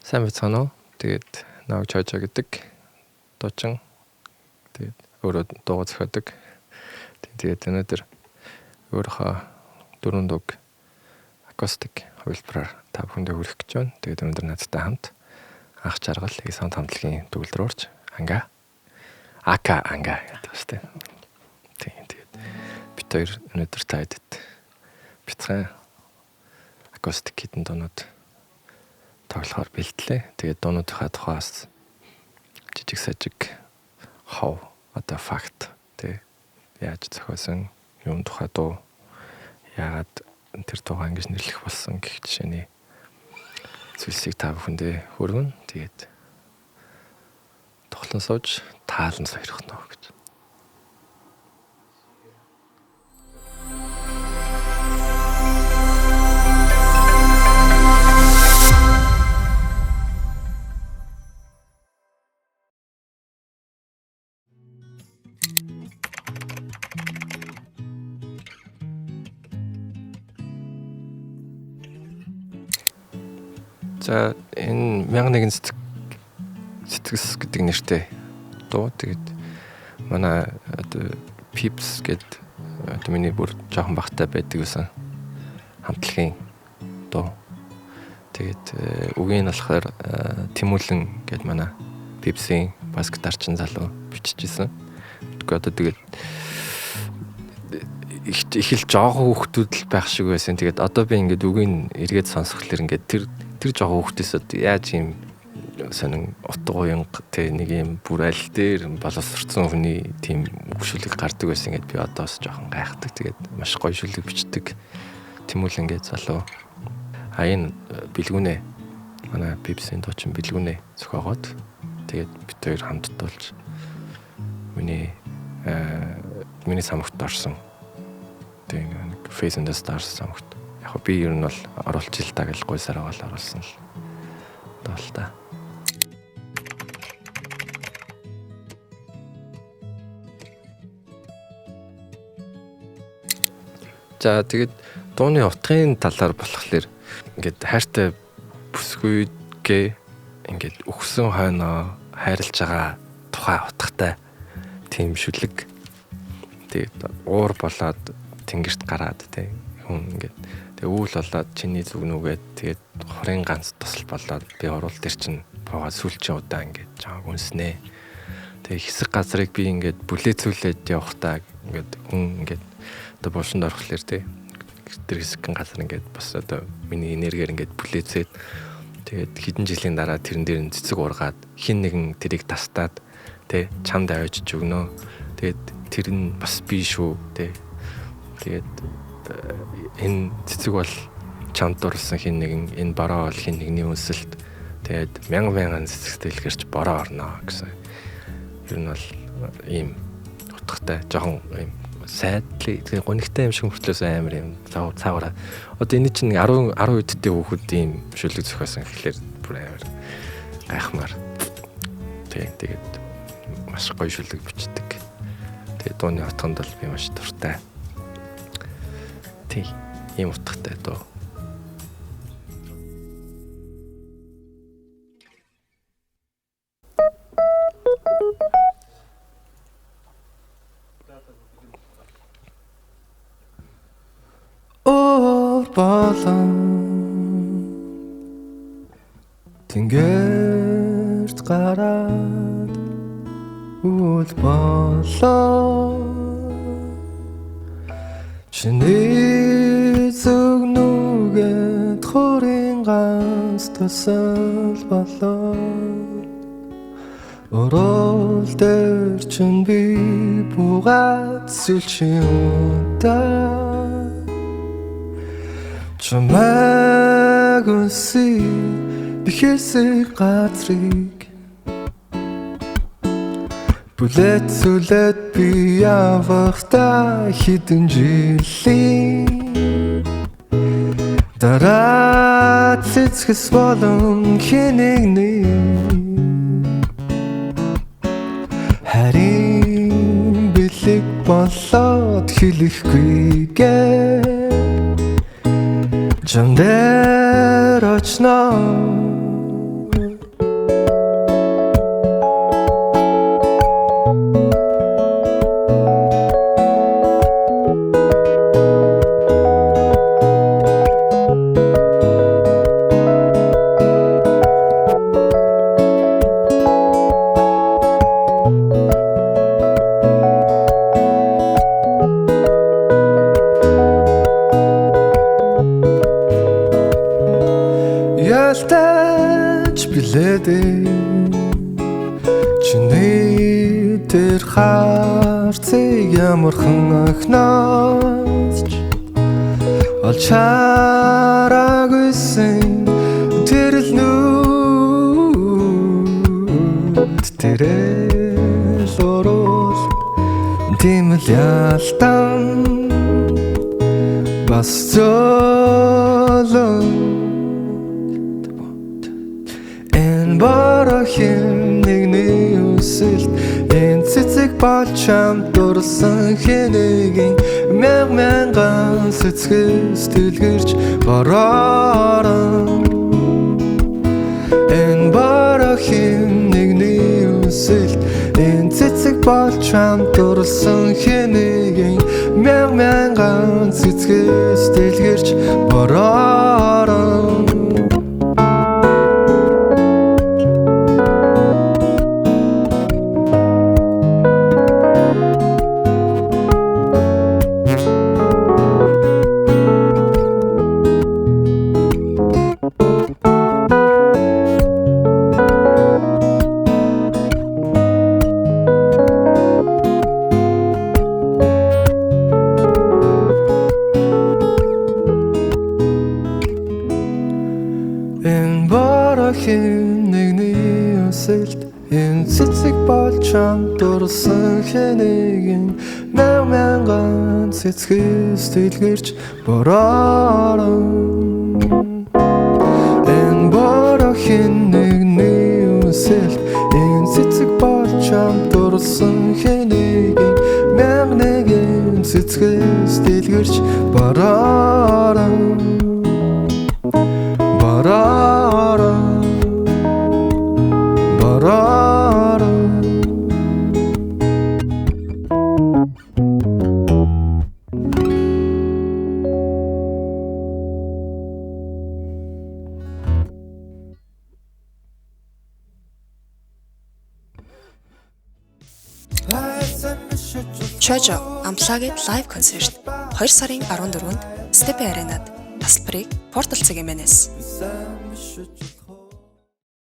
сайн байцгаана уу? Тэгээд Нааг Чожо гэдэг дуучин. Тэгээд өөрөө дуу зохиодог. Тэгээд өнөөдөр өөрийнхөө дөрвөн дуг акустик хувилбараар та бүхэндээ хүргэх гэж байна. Тэгээд өнөөдөр надтай хамт анх жаргал саунд хамтлагийн төгөлдөр орж анга гэдэг ба штэ. Тэгээд бид хоёр өнөөдөр та хэдэд битгай акустик хитэн дуунууд тоглохоор бэлтлээ. Тэгээд дуунуудынхаа тухаас жижиг сажиг хов одоо факт тэг яаж зохиосон юм тухай дуу яагаад тэр дуугаа ингэж нэрлэх болсон гэх жишээний зүйлсийг та бүхэндээ хүргэн. Тэгээд тоглон сууж таалан сойрох нөө гэж. За энэ 1001 сэтгэс гэдэг нэртэй дуу. Тэгээд манай одоо Pips гэдэг одоо миний бүр жоохон багтай байдаг гэсэн хамтлагийн дуу. Тэгээд үгийн нь болохоор Тэмүүлэн гэдэг манай Pips-ийн бас гитарчин залуу биччихсэн. Одоо тэгээд их л жоохон хүүхдүүд л байх шиг байсан. Тэгээд одоо би ингээд үгийн эргээд сонсхолоор ингээд тэр жоохон хүүхдээс яаж юм сонин утга уянга тэг нэг юм бүр аль дээр боловсрцсан хүний тийм өгшүүлэг гардаг байсан. Ингээд би одоо бас жоохон гайхдаг. Тэгээд маш гоё шүлэг бичдэг. Тэмүүлэн ингээд залуу. Энэ бэлгүүнээ манай Pips-ийн дуучин бэлгүүнээ зохиогоод тэгээд бид хоёр хамт дуулж миний самгт орсон. Тэгээд нэг Face and the Stars самгт. Яг би ер нь бол оруулж ил та гэж гойсаар аваад оруулсан л доол та. За тэгээд дууны утгын талаар болохоор ингээд хайртай бүсгүйгээ ингээд өгсөн хойноо хайрлаж байгаа тухай утгатай тийм шүлэг. Тэгээд уур болоод тэнгэрт гараад тэг хүн ингээд өвөл болоод чиний зүгнүүгээд тэгээд хорын ганц тусал болоод би оруул дээр чинь буугаад сүлжээ удаа ингээд жааг үнснэ. Тэгээд хэсэг газрыг би ингээд бүлээцүүлээд явахдаа ингээд хүн ингээд одоо булшинд орохлоор тэр хэсэг газар ингээд бас одоо миний энергиэр ингээд бүлээцээд тэгээд хэдэн жилийн дараа тэрэн дээр нь цэцэг ургаад хин нэгэн тэрийг тастаад тэг чамд авчиж өгнө. Тэгээд тэр нь бас би шүү тэг. Тэгээд энэ цэцэг бол чамд дурлсан хин нэгэн, энэ бороо бол хин нэгний үнсэлт. Тэгээд мянган цэцэгтэй илгэрч бороо орно гэсэн. Ер нь бол ийм утгатай жоохон ийм сайдлыг тэгээ гонигтай юм шиг мөртлөөс амар юм цаагаараа. Одоо энэ чинь 10 үедтэй хүүхэд ийм шүлэг зохиосон гэхэлэр бүр амар гайхмаар. Тэгээд маш гоё шүлэг бичдэг. Тэгээд дууны утганд бол би маш дуртай. Ийм утгатай дуу. Оо болон тэнгэрт гараад үл болоо чиний зүгнүүгээд хорын ганц тусал болоо орол дээр чин би буугаад сүлжээ удаа чамайг үнсий би хэсэг газрыг бүлээцүүлээд би явахдаа хэдэн жилийн дараа цэцгэс болон хинэгний харин бэлэг болоод хэлэхгүйгээ Жамдэр очно ялтаж билээдээ чиний тэр харцыг ямархан ахнаач олж хараагүйсэн тэр л нүд тэрэл орол тийм л ялтан бас золон энэ барахын нэгний үсэлт энэ цэцэг болж чамд дурсан хэнийг мянган сэцгээс дэлгэрч бороо энэ барахын нэгний үсэлт энэ цэцэг болж чамд дурсан хэнийг мянган сэцгээс дэлгэрч бороо энэ барахын нэгний үсэлт энэ цэцэг болж чамд дурсан хэнийг мянган цэцгээс дэлгэрч бороо энэ барахын нэгний үсэлт энэ цэцэг болж чамд дурсан хэнийг мянган цэцгээс дэлгэрч бороо Чожо Unplugged live concert 2 сарын 14-нд Step Arena-д тасалбарыг Portal цагийн мэнэс